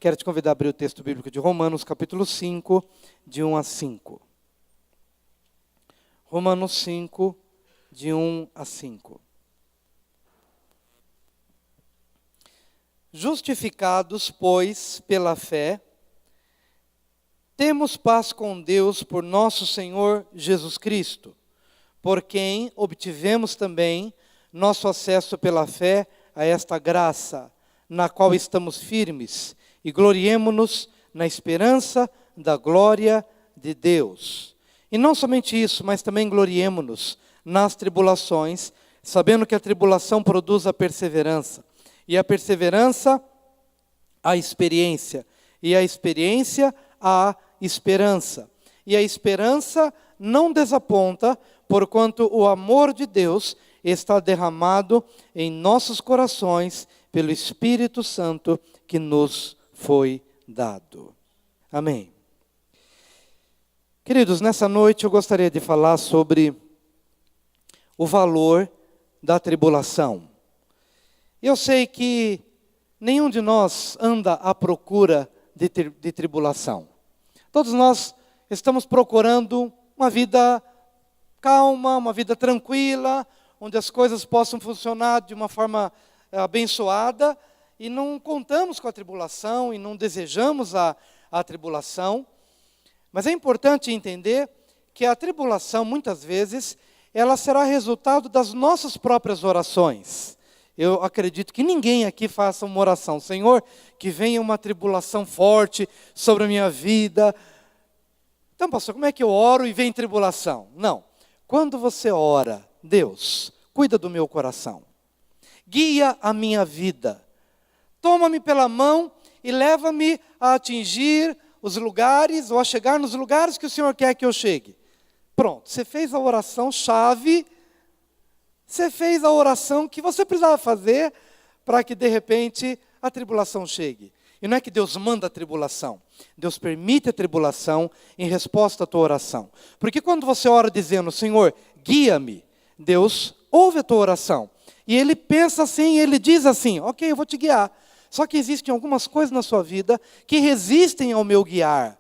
Quero te convidar a abrir o texto bíblico de Romanos, capítulo 5, de 1 a 5. Romanos 5, de 1 a 5. Justificados, pois, pela fé, temos paz com Deus por nosso Senhor Jesus Cristo, por quem obtivemos também nosso acesso pela fé a esta graça, na qual estamos firmes, e gloriemo-nos na esperança da glória de Deus. E não somente isso, mas também gloriemo-nos nas tribulações, sabendo que a tribulação produz a perseverança, e a perseverança, a experiência, e a experiência, a esperança. E a esperança não desaponta, porquanto o amor de Deus está derramado em nossos corações pelo Espírito Santo que nos foi dado. Amém. Queridos, nessa noite eu gostaria de falar sobre o valor da tribulação. Eu sei que nenhum de nós anda à procura de tribulação. Todos nós estamos procurando uma vida calma, uma vida tranquila, onde as coisas possam funcionar de uma forma abençoada, e não contamos com a tribulação, e não desejamos a tribulação. Mas é importante entender que a tribulação, muitas vezes, ela será resultado das nossas próprias orações. Eu acredito que ninguém aqui faça uma oração: Senhor, que venha uma tribulação forte sobre a minha vida. Então, pastor, como é que eu oro e vem tribulação? Não. Quando você ora, Deus, cuida do meu coração, guia a minha vida, toma-me pela mão e leva-me a atingir os lugares, ou a chegar nos lugares que o Senhor quer que eu chegue. Pronto, você fez a oração chave, você fez a oração que você precisava fazer para que de repente a tribulação chegue. E não é que Deus manda a tribulação, Deus permite a tribulação em resposta à tua oração. Porque quando você ora dizendo, Senhor, guia-me, Deus ouve a tua oração. E Ele pensa assim, Ele diz assim, ok, eu vou te guiar. Só que existem algumas coisas na sua vida que resistem ao meu guiar.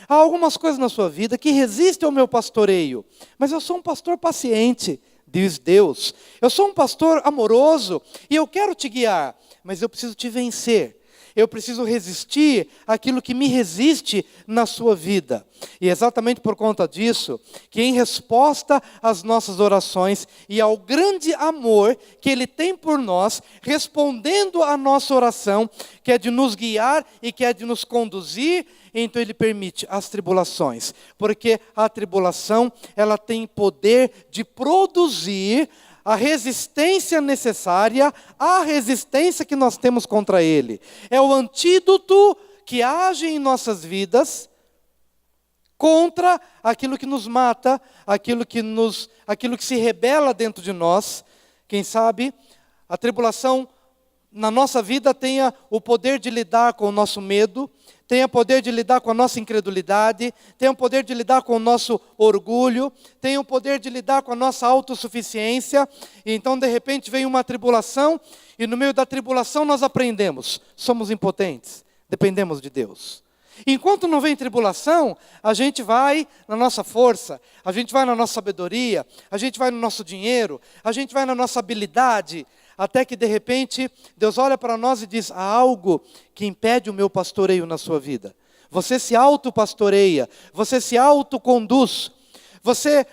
Há algumas coisas na sua vida que resistem ao meu pastoreio. Mas eu sou um pastor paciente, diz Deus. Eu sou um pastor amoroso e eu quero te guiar, mas eu preciso te vencer. Eu preciso resistir àquilo que me resiste na sua vida. E é exatamente por conta disso, que em resposta às nossas orações e ao grande amor que Ele tem por nós, respondendo à nossa oração, que é de nos guiar e que é de nos conduzir, então Ele permite as tribulações. Porque a tribulação, ela tem poder de produzir a resistência necessária, a resistência que nós temos contra ele. É o antídoto que age em nossas vidas contra aquilo que nos mata, aquilo que se rebela dentro de nós. Quem sabe a tribulação na nossa vida tenha o poder de lidar com o nosso medo, tenha o poder de lidar com a nossa incredulidade, tenha o poder de lidar com o nosso orgulho, tenha o poder de lidar com a nossa autossuficiência. E então, de repente, vem uma tribulação, e no meio da tribulação nós aprendemos, somos impotentes, dependemos de Deus. Enquanto não vem tribulação, a gente vai na nossa força, a gente vai na nossa sabedoria, a gente vai no nosso dinheiro, a gente vai na nossa habilidade, até que de repente Deus olha para nós e diz, há algo que impede o meu pastoreio na sua vida. Você se autopastoreia, você se autoconduz, você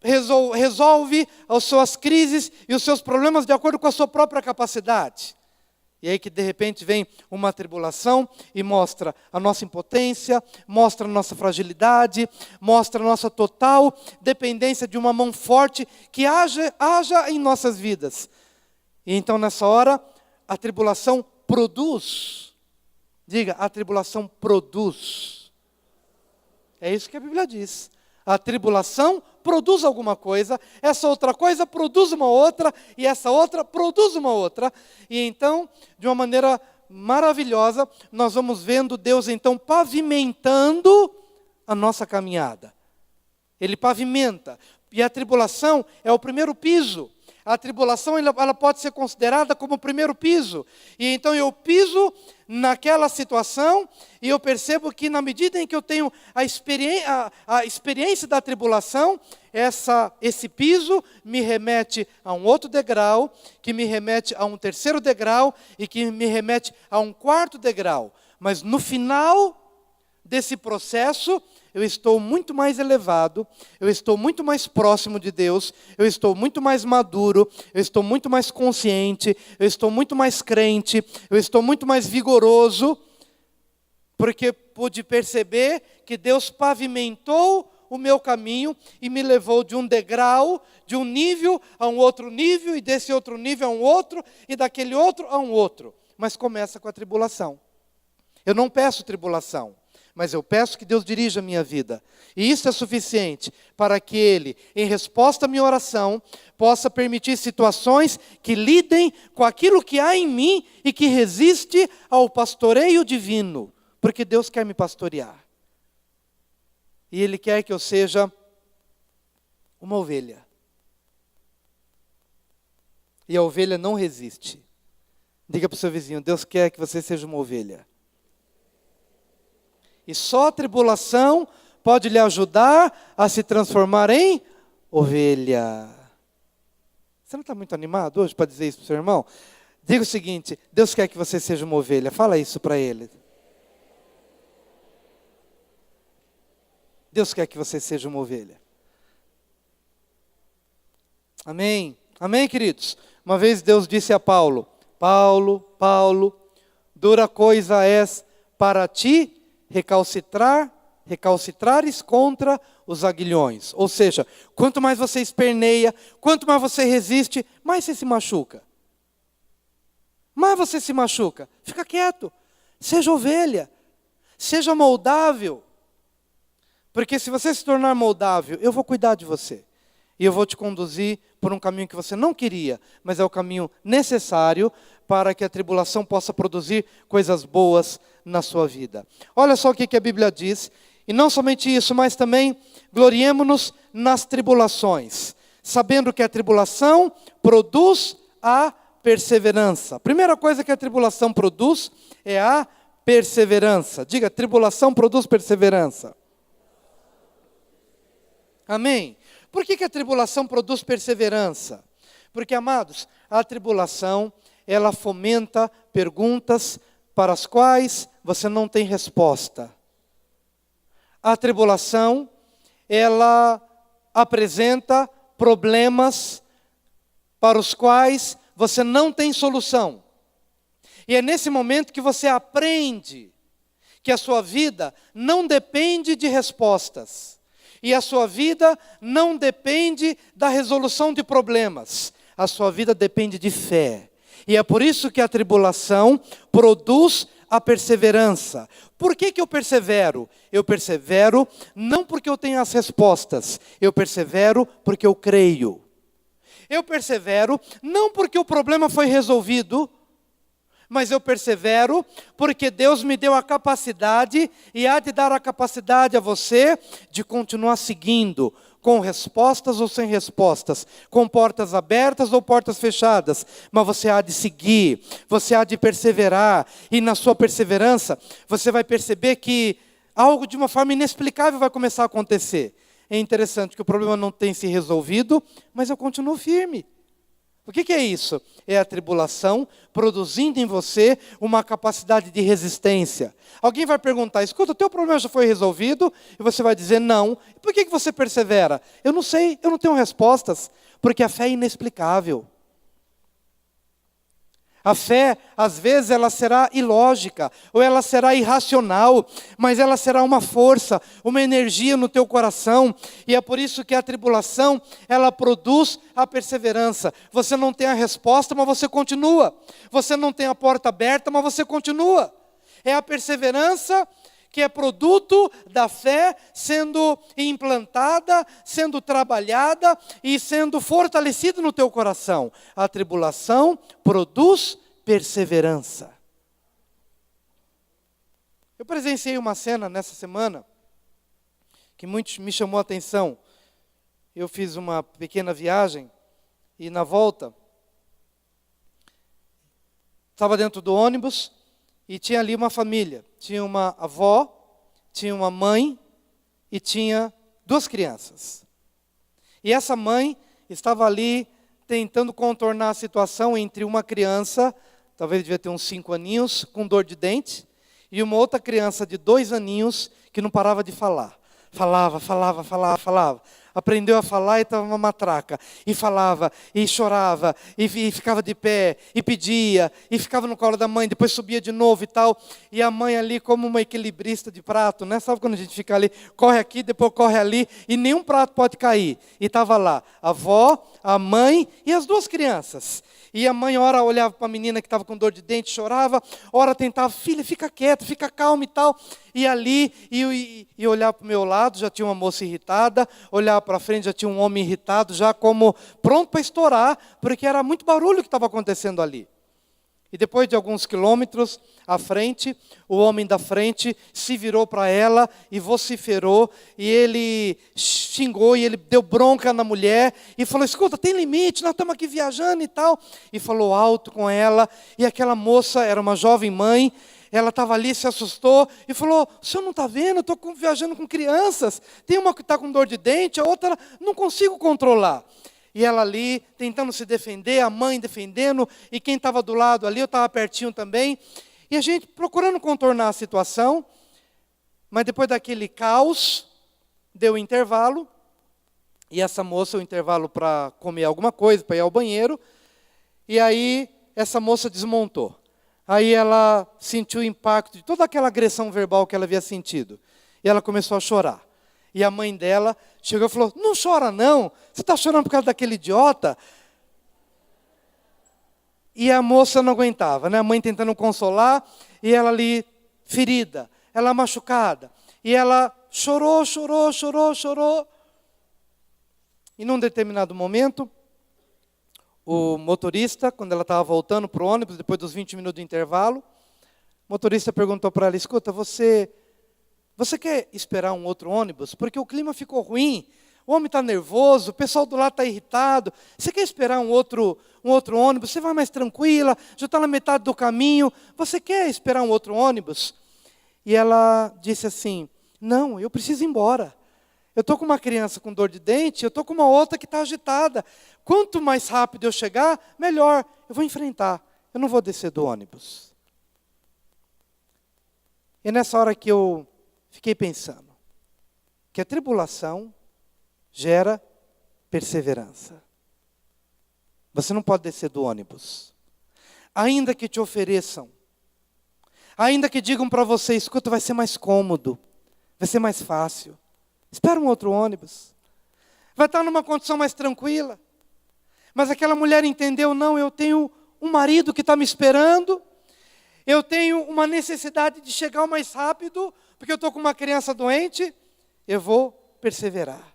resolve as suas crises e os seus problemas de acordo com a sua própria capacidade. E aí que de repente vem uma tribulação e mostra a nossa impotência, mostra a nossa fragilidade, mostra a nossa total dependência de uma mão forte que haja em nossas vidas. E então nessa hora, a tribulação produz. Diga, a tribulação produz. É isso que a Bíblia diz. A tribulação produz alguma coisa, essa outra coisa produz uma outra, e essa outra produz uma outra. E então, de uma maneira maravilhosa, nós vamos vendo Deus então pavimentando a nossa caminhada. Ele pavimenta. E a tribulação é o primeiro piso. A tribulação ela pode ser considerada como o primeiro piso. E então eu piso naquela situação e eu percebo que na medida em que eu tenho a experiência da tribulação, esse piso me remete a um outro degrau, que me remete a um terceiro degrau e que me remete a um quarto degrau. Mas no final desse processo, eu estou muito mais elevado, eu estou muito mais próximo de Deus, eu estou muito mais maduro, eu estou muito mais consciente, eu estou muito mais crente, eu estou muito mais vigoroso, porque pude perceber que Deus pavimentou o meu caminho e me levou de um degrau, de um nível a um outro nível, e desse outro nível a um outro, e daquele outro a um outro. Mas começa com a tribulação. Eu não peço tribulação, mas eu peço que Deus dirija a minha vida. E isso é suficiente para que Ele, em resposta à minha oração, possa permitir situações que lidem com aquilo que há em mim e que resiste ao pastoreio divino. Porque Deus quer me pastorear. E Ele quer que eu seja uma ovelha. E a ovelha não resiste. Diga para o seu vizinho, Deus quer que você seja uma ovelha. E só a tribulação pode lhe ajudar a se transformar em ovelha. Você não está muito animado hoje para dizer isso para o seu irmão? Diga o seguinte, Deus quer que você seja uma ovelha. Fala isso para ele. Deus quer que você seja uma ovelha. Amém? Amém, queridos? Uma vez Deus disse a Paulo, Paulo, dura coisa és para ti recalcitrares contra os aguilhões. Ou seja, quanto mais você esperneia, quanto mais você resiste, mais você se machuca. Mais você se machuca. Fica quieto. Seja ovelha. Seja moldável. Porque se você se tornar moldável, eu vou cuidar de você. E eu vou te conduzir por um caminho que você não queria, mas é o caminho necessário para que a tribulação possa produzir coisas boas na sua vida. Olha só o que a Bíblia diz. E não somente isso, mas também gloriemo-nos nas tribulações, sabendo que a tribulação produz a perseverança. A primeira coisa que a tribulação produz é a perseverança. Diga, tribulação produz perseverança. Amém? Por que a tribulação produz perseverança? Porque, amados, a tribulação, ela fomenta perguntas para as quais você não tem resposta. A tribulação, ela apresenta problemas para os quais você não tem solução. E é nesse momento que você aprende que a sua vida não depende de respostas. E a sua vida não depende da resolução de problemas. A sua vida depende de fé. E é por isso que a tribulação produz a perseverança. Por que eu persevero? Eu persevero não porque eu tenho as respostas. Eu persevero porque eu creio. Eu persevero não porque o problema foi resolvido, mas eu persevero porque Deus me deu a capacidade e há de dar a capacidade a você de continuar seguindo, com respostas ou sem respostas, com portas abertas ou portas fechadas, mas você há de seguir, você há de perseverar, e na sua perseverança, você vai perceber que algo de uma forma inexplicável vai começar a acontecer. É interessante que o problema não tem se resolvido, mas eu continuo firme. O que é isso? É a tribulação produzindo em você uma capacidade de resistência. Alguém vai perguntar, escuta, o teu problema já foi resolvido? E você vai dizer, não. Por que você persevera? Eu não sei, eu não tenho respostas, porque a fé é inexplicável. A fé, às vezes, ela será ilógica, ou ela será irracional, mas ela será uma força, uma energia no teu coração, e é por isso que a tribulação, ela produz a perseverança. Você não tem a resposta, mas você continua. Você não tem a porta aberta, mas você continua. É a perseverança que é produto da fé sendo implantada, sendo trabalhada e sendo fortalecida no teu coração. A tribulação produz perseverança. Eu presenciei uma cena nessa semana que muito me chamou a atenção. Eu fiz uma pequena viagem E na volta, estava dentro do ônibus e tinha ali uma família. Tinha uma avó, tinha uma mãe e tinha 2 crianças. E essa mãe estava ali tentando contornar a situação entre uma criança, talvez devia ter uns 5 aninhos, com dor de dente, e uma outra criança de 2 aninhos que não parava de falar. Falava. Aprendeu a falar e estava uma matraca. E falava, e chorava, e ficava de pé, e pedia, e ficava no colo da mãe, depois subia de novo e tal. E a mãe ali como uma equilibrista de prato, né? Sabe quando a gente fica ali, corre aqui, depois corre ali, e nenhum prato pode cair. E estava lá a avó, a mãe e as 2 crianças. E a mãe, ora olhava para a menina que estava com dor de dente, chorava, ora tentava, filha, fica quieta, fica calma e tal. E ali, e olhar para o meu lado, já tinha uma moça irritada, olhar para frente, já tinha um homem irritado, já como pronto para estourar, porque era muito barulho que estava acontecendo ali. E depois de alguns quilômetros à frente, o homem da frente se virou para ela e vociferou, e ele xingou, e ele deu bronca na mulher, e falou, escuta, tem limite, nós estamos aqui viajando e tal. E falou alto com ela, e aquela moça era uma jovem mãe, ela estava ali, se assustou, e falou, o senhor não está vendo, eu estou viajando com crianças, tem uma que está com dor de dente, a outra não consigo controlar. E ela ali, tentando se defender, a mãe defendendo, e quem estava do lado ali, eu estava pertinho também. E a gente procurando contornar a situação, mas depois daquele caos, deu um intervalo, e essa moça, o intervalo para comer alguma coisa, para ir ao banheiro, e aí essa moça desmontou. Aí ela sentiu o impacto de toda aquela agressão verbal que ela havia sentido. E ela começou a chorar. E a mãe dela chegou e falou, não chora não, você está chorando por causa daquele idiota? E a moça não aguentava, né? A mãe tentando consolar, e ela ali ferida, ela machucada. E ela chorou. E num determinado momento, o motorista, quando ela estava voltando para o ônibus, depois dos 20 minutos de intervalo, o motorista perguntou para ela, escuta, você quer esperar um outro ônibus? Porque o clima ficou ruim, o homem está nervoso, o pessoal do lado está irritado. Você quer esperar um outro ônibus? Você vai mais tranquila, já está na metade do caminho. Você quer esperar um outro ônibus? E ela disse assim, não, eu preciso ir embora. Eu estou com uma criança com dor de dente, eu estou com uma outra que está agitada. Quanto mais rápido eu chegar, melhor. Eu vou enfrentar, eu não vou descer do ônibus. E nessa hora que eu fiquei pensando que a tribulação gera perseverança. Você não pode descer do ônibus. Ainda que te ofereçam, ainda que digam para você, escuta, vai ser mais cômodo, vai ser mais fácil. Espera um outro ônibus. Vai estar numa condição mais tranquila. Mas aquela mulher entendeu, não, eu tenho um marido que está me esperando, eu tenho uma necessidade de chegar o mais rápido, porque eu estou com uma criança doente, eu vou perseverar.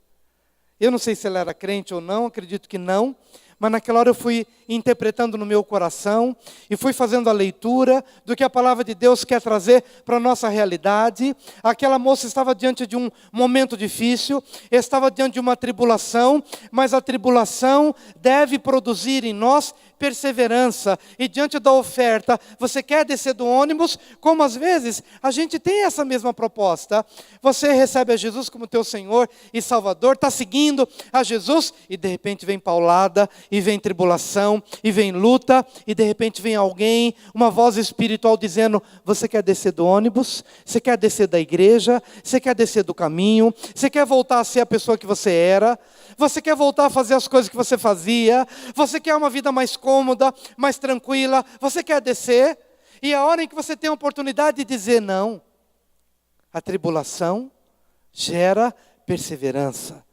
Eu não sei se ela era crente ou não, acredito que não, mas naquela hora eu fui interpretando no meu coração e fui fazendo a leitura do que a palavra de Deus quer trazer para a nossa realidade. Aquela moça estava diante de um momento difícil, estava diante de uma tribulação, mas a tribulação deve produzir em nós perseverança. E diante da oferta, você quer descer do ônibus, como às vezes a gente tem essa mesma proposta. Você recebe a Jesus como teu Senhor e Salvador, está seguindo a Jesus e de repente vem paulada, e vem tribulação, e vem luta, e de repente vem alguém, uma voz espiritual dizendo, você quer descer do ônibus? Você quer descer da igreja? Você quer descer do caminho? Você quer voltar a ser a pessoa que você era? Você quer voltar a fazer as coisas que você fazia? Você quer uma vida mais cômoda, mais tranquila? Você quer descer? E a hora em que você tem a oportunidade de dizer não, a tribulação gera perseverança.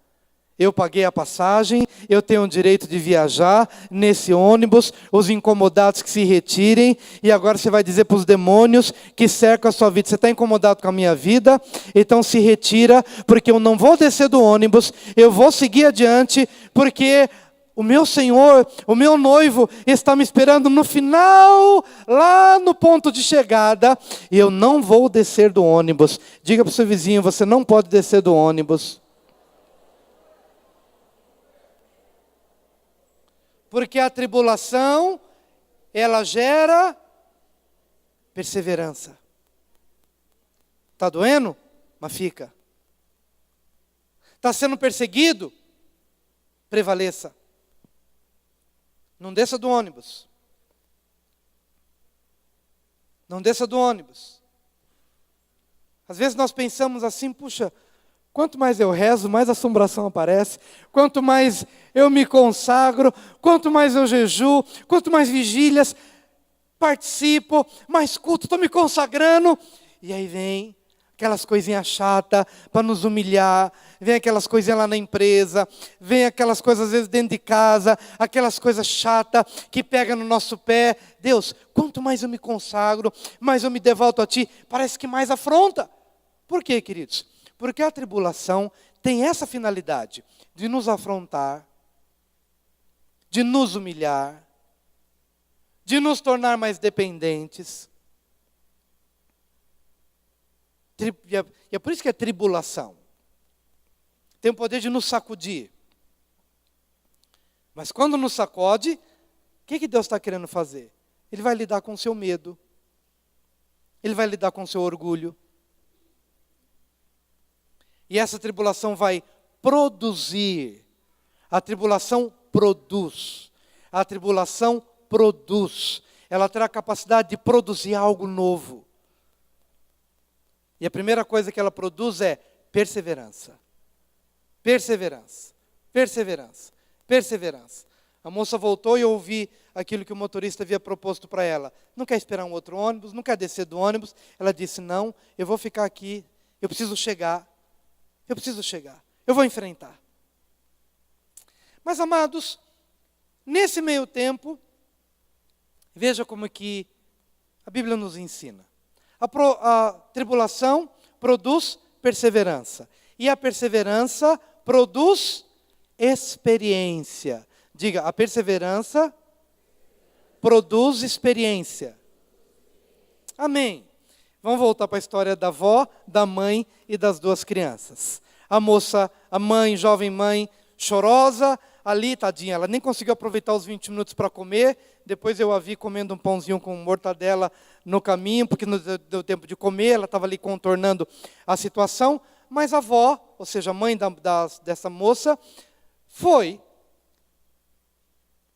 Eu paguei a passagem, eu tenho o direito de viajar nesse ônibus, os incomodados que se retirem, e agora você vai dizer para os demônios que cercam a sua vida, você está incomodado com a minha vida? Então se retira, porque eu não vou descer do ônibus, eu vou seguir adiante, porque o meu Senhor, o meu noivo está me esperando no final, lá no ponto de chegada, e eu não vou descer do ônibus. Diga para o seu vizinho, você não pode descer do ônibus. Porque a tribulação, ela gera perseverança. Está doendo? Mas fica. Está sendo perseguido? Prevaleça. Não desça do ônibus. Não desça do ônibus. Às vezes nós pensamos assim, puxa, quanto mais eu rezo, mais assombração aparece. Quanto mais eu me consagro, quanto mais eu jejuo, quanto mais vigílias participo, mais culto, estou me consagrando. E aí vem aquelas coisinhas chatas para nos humilhar, vem aquelas coisinhas lá na empresa, vem aquelas coisas às vezes dentro de casa, aquelas coisas chatas que pegam no nosso pé. Deus, quanto mais eu me consagro, mais eu me devolto a Ti, parece que mais afronta. Por quê, queridos? Porque a tribulação tem essa finalidade, de nos afrontar, de nos humilhar, de nos tornar mais dependentes. E é por isso que é tribulação. Tem o poder de nos sacudir. Mas quando nos sacode, o que Deus está querendo fazer? Ele vai lidar com o seu medo. Ele vai lidar com o seu orgulho. E essa tribulação vai produzir. A tribulação produz. A tribulação produz. Ela terá a capacidade de produzir algo novo. E a primeira coisa que ela produz é perseverança. Perseverança. Perseverança. Perseverança. A moça voltou e eu ouvi aquilo que o motorista havia proposto para ela. Não quer esperar um outro ônibus, não quer descer do ônibus. Ela disse, não, eu vou ficar aqui, eu preciso chegar. Eu preciso chegar, eu vou enfrentar. Mas, amados, nesse meio tempo, veja como que a Bíblia nos ensina. A tribulação produz perseverança. E a perseverança produz experiência. Diga, a perseverança produz experiência. Amém. Vamos voltar para a história da avó, da mãe e das duas crianças. A moça, a mãe, jovem mãe, chorosa, ali, tadinha, ela nem conseguiu aproveitar os 20 minutos para comer. Depois eu a vi comendo um pãozinho com mortadela no caminho, porque não deu tempo de comer, ela estava ali contornando a situação. Mas a avó, ou seja, a mãe dessa moça, foi.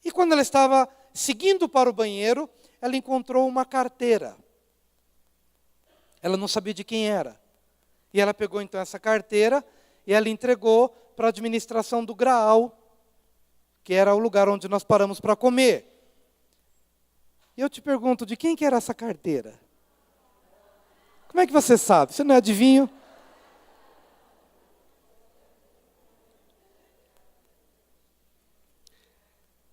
E quando ela estava seguindo para o banheiro, ela encontrou uma carteira. Ela não sabia de quem era. E ela pegou então essa carteira e ela entregou para a administração do Graal, que era o lugar onde nós paramos para comer. E eu te pergunto, de quem que era essa carteira? Como é que você sabe? Você não é adivinho?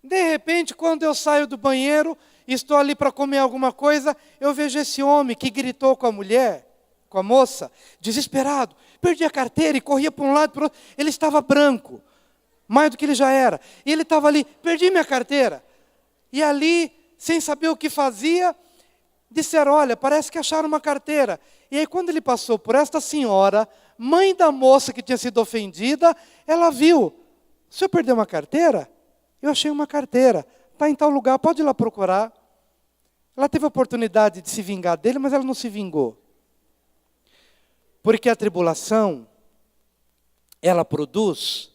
De repente, quando eu saio do banheiro, estou ali para comer alguma coisa, eu vejo esse homem que gritou com a mulher, com a moça, desesperado. Perdi a carteira e corria para um lado e para o outro. Ele estava branco, mais do que ele já era. E ele estava ali, perdi minha carteira. E ali, sem saber o que fazia, disseram, olha, parece que acharam uma carteira. E aí quando ele passou por esta senhora, mãe da moça que tinha sido ofendida, ela viu, o senhor perdeu uma carteira? Eu achei uma carteira, está em tal lugar, pode ir lá procurar. Ela teve a oportunidade de se vingar dele, mas ela não se vingou. Porque a tribulação, ela produz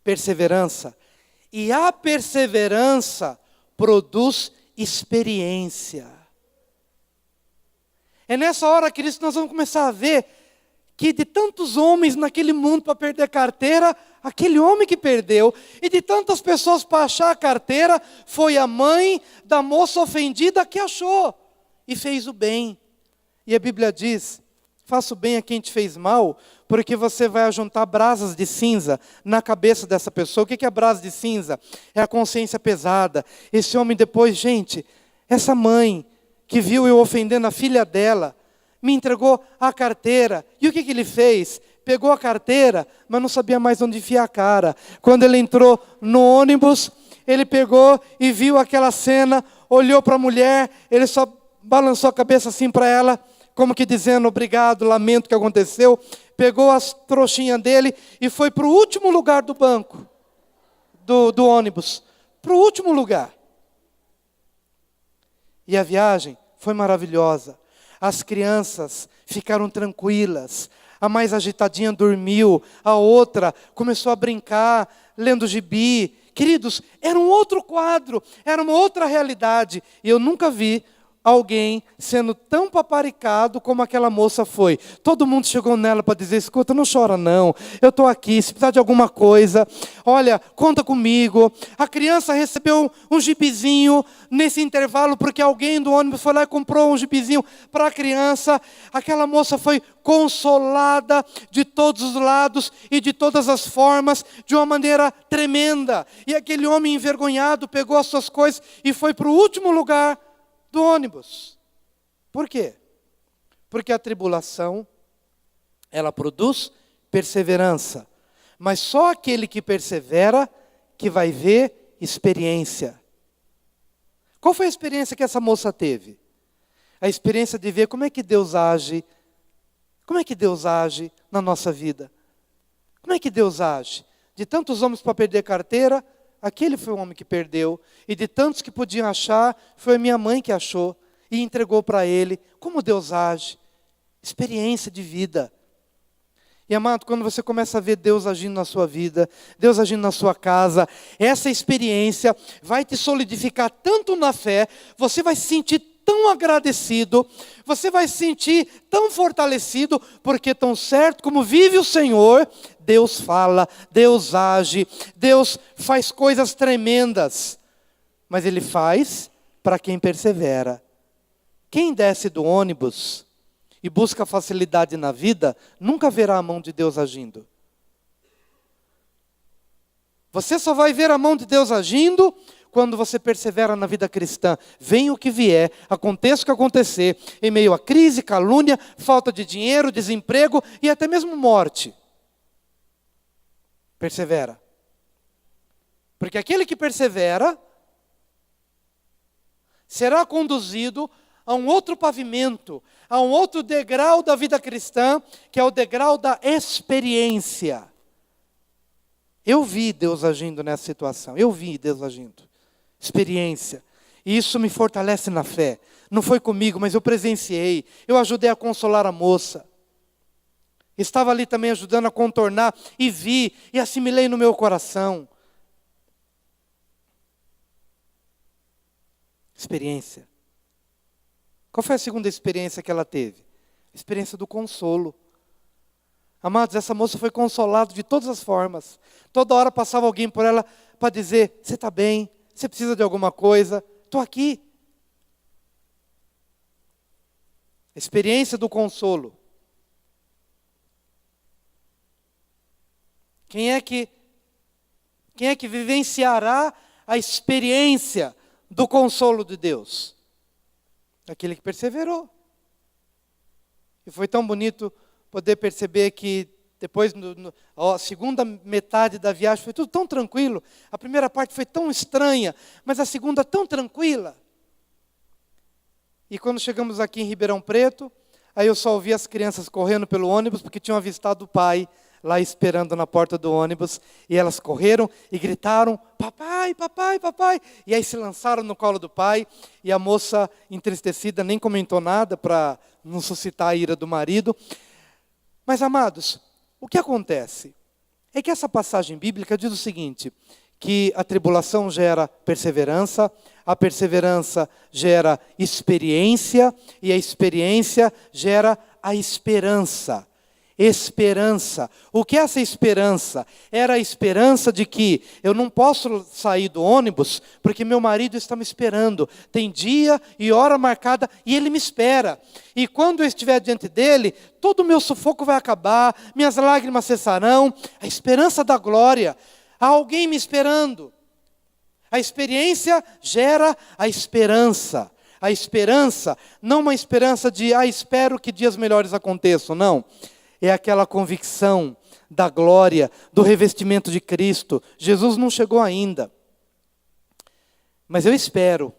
perseverança. E a perseverança produz experiência. É nessa hora, queridos, que nós vamos começar a ver que de tantos homens naquele mundo para perder a carteira, aquele homem que perdeu, e de tantas pessoas para achar a carteira, foi a mãe da moça ofendida que achou e fez o bem. E a Bíblia diz, faça o bem a quem te fez mal, porque você vai ajuntar brasas de cinza na cabeça dessa pessoa. O que é brasa de cinza? É a consciência pesada. Esse homem depois, gente, essa mãe que viu eu ofendendo a filha dela, me entregou a carteira. E o que ele fez? Pegou a carteira, mas não sabia mais onde enfiar a cara. Quando ele entrou no ônibus, ele pegou e viu aquela cena, olhou para a mulher, ele só balançou a cabeça assim para ela, como que dizendo, obrigado, lamento o que aconteceu. Pegou as trouxinhas dele e foi para o último lugar do banco, do ônibus para o último lugar. E a viagem foi maravilhosa. As crianças ficaram tranquilas. A mais agitadinha dormiu. A outra começou a brincar, lendo gibi. Queridos, era um outro quadro, era uma outra realidade. E eu nunca vi alguém sendo tão paparicado como aquela moça foi. Todo mundo chegou nela para dizer: escuta, não chora não, eu estou aqui, se precisar de alguma coisa, olha, conta comigo. A criança recebeu um gibizinho nesse intervalo, porque alguém do ônibus foi lá e comprou um gibizinho para a criança. Aquela moça foi consolada de todos os lados e de todas as formas, de uma maneira tremenda. E aquele homem envergonhado pegou as suas coisas e foi para o último lugar do ônibus. Por quê? Porque a tribulação, ela produz perseverança. Mas só aquele que persevera que vai ver experiência. Qual foi a experiência que essa moça teve? A experiência de ver como é que Deus age. Como é que Deus age na nossa vida? Como é que Deus age? De tantos homens para perder carteira, aquele foi o homem que perdeu. E de tantos que podiam achar, foi a minha mãe que achou e entregou para ele. Como Deus age? Experiência de vida. E amado, quando você começa a ver Deus agindo na sua vida, Deus agindo na sua casa, essa experiência vai te solidificar tanto na fé, você vai se sentir tão agradecido, você vai se sentir tão fortalecido, porque tão certo como vive o Senhor, Deus fala, Deus age, Deus faz coisas tremendas, mas Ele faz para quem persevera. Quem desce do ônibus e busca facilidade na vida, nunca verá a mão de Deus agindo. Você só vai ver a mão de Deus agindo quando você persevera na vida cristã. Venha o que vier, aconteça o que acontecer, em meio a crise, calúnia, falta de dinheiro, desemprego e até mesmo morte. Persevera. Porque aquele que persevera será conduzido a um outro pavimento, a um outro degrau da vida cristã, que é o degrau da experiência. Eu vi Deus agindo nessa situação, eu vi Deus agindo. Experiência. E isso me fortalece na fé. Não foi comigo, mas eu presenciei. Eu ajudei a consolar a moça. Estava ali também ajudando a contornar e vi e assimilei no meu coração. Experiência. Qual foi a segunda experiência que ela teve? A experiência do consolo. Amados, essa moça foi consolada de todas as formas. Toda hora passava alguém por ela para dizer: você está bem? Você precisa de alguma coisa? Estou aqui. A experiência do consolo. Quem é que vivenciará a experiência do consolo de Deus? Aquele que perseverou. E foi tão bonito poder perceber que depois, a segunda metade da viagem, foi tudo tão tranquilo. A primeira parte foi tão estranha, mas a segunda tão tranquila. E quando chegamos aqui em Ribeirão Preto, aí eu só ouvi as crianças correndo pelo ônibus, porque tinham avistado o pai lá esperando na porta do ônibus. E elas correram e gritaram: papai, papai, papai. E aí se lançaram no colo do pai. E a moça, entristecida, nem comentou nada para não suscitar a ira do marido. Mas, amados, o que acontece é que essa passagem bíblica diz o seguinte, que a tribulação gera perseverança, a perseverança gera experiência, e a experiência gera a esperança. Esperança. O que é essa esperança? Era a esperança de que eu não posso sair do ônibus porque meu marido está me esperando. Tem dia e hora marcada e ele me espera. E quando eu estiver diante dele, todo o meu sufoco vai acabar, minhas lágrimas cessarão. A esperança da glória. Há alguém me esperando. A experiência gera a esperança. A esperança, não uma esperança de espero que dias melhores aconteçam, não. É aquela convicção da glória, do revestimento de Cristo. Jesus não chegou ainda. Mas eu espero,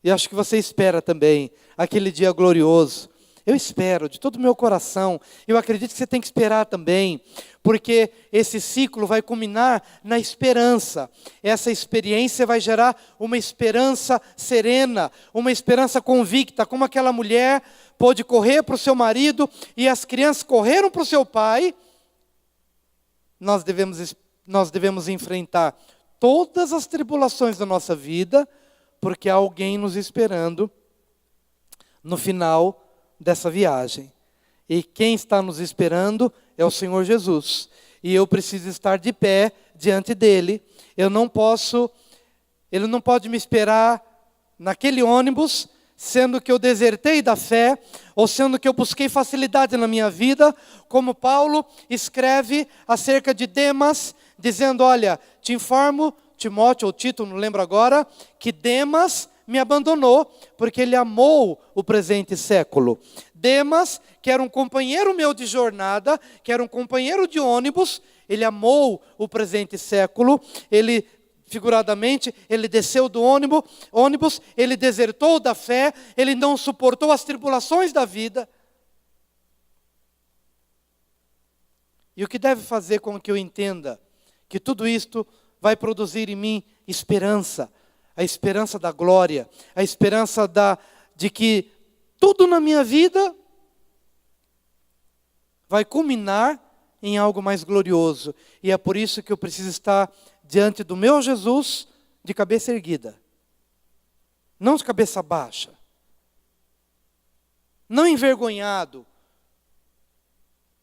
e acho que você espera também, aquele dia glorioso, Eu espero de todo o meu coração. Eu acredito que você tem que esperar também, porque esse ciclo vai culminar na esperança. Essa experiência vai gerar uma esperança serena, uma esperança convicta, como aquela mulher pôde correr para o seu marido e as crianças correram para o seu pai. Nós devemos enfrentar todas as tribulações da nossa vida, porque há alguém nos esperando no final dessa viagem. E quem está nos esperando é o Senhor Jesus. E eu preciso estar de pé diante dele. Ele não pode me esperar naquele ônibus, sendo que eu desertei da fé, ou sendo que eu busquei facilidade na minha vida, como Paulo escreve acerca de Demas, dizendo, olha, te informo, Timóteo ou Tito, não lembro agora, que Demas me abandonou, porque ele amou o presente século. Demas, que era um companheiro meu de jornada, que era um companheiro de ônibus, ele amou o presente século, ele, figuradamente, ele desceu do ônibus, ele desertou da fé, ele não suportou as tribulações da vida. E o que deve fazer com que eu entenda que tudo isto vai produzir em mim esperança, a esperança da glória, a esperança de que tudo na minha vida vai culminar em algo mais glorioso. E é por isso que eu preciso estar diante do meu Jesus de cabeça erguida. Não de cabeça baixa. Não envergonhado,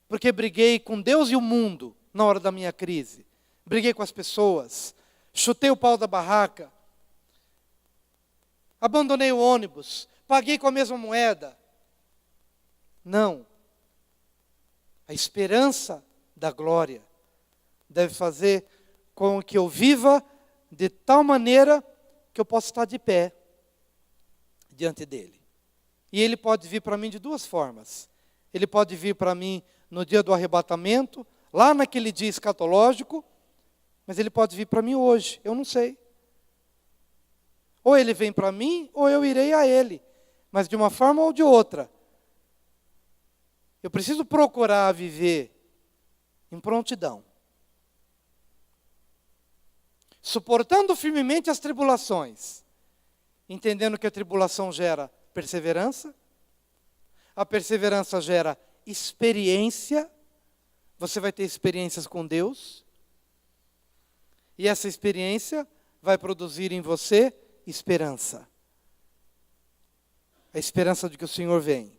porque briguei com Deus e o mundo na hora da minha crise. Briguei com as pessoas, chutei o pau da barraca, abandonei o ônibus, paguei com a mesma moeda. Não. A esperança da glória deve fazer com que eu viva de tal maneira que eu possa estar de pé diante dele. E ele pode vir para mim de duas formas. Ele pode vir para mim no dia do arrebatamento, lá naquele dia escatológico, mas ele pode vir para mim hoje, eu não sei. Ou ele vem para mim, ou eu irei a ele. Mas de uma forma ou de outra. Eu preciso procurar viver em prontidão. Suportando firmemente as tribulações. Entendendo que a tribulação gera perseverança. A perseverança gera experiência. Você vai ter experiências com Deus. E essa experiência vai produzir em você esperança. A esperança de que o Senhor vem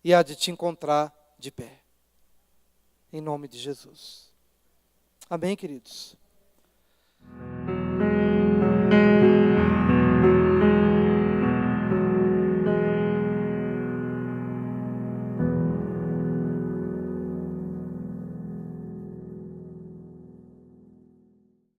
e há de te encontrar de pé. Em nome de Jesus. Amém, queridos?